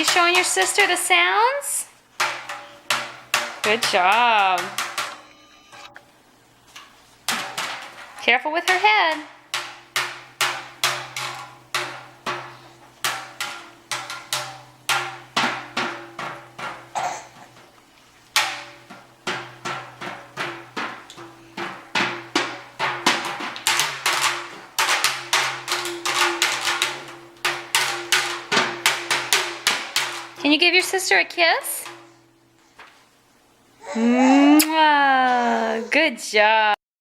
you showing your sister the sounds? Good job. Careful with her head. Can you give your sister a kiss? Mwah. Good job.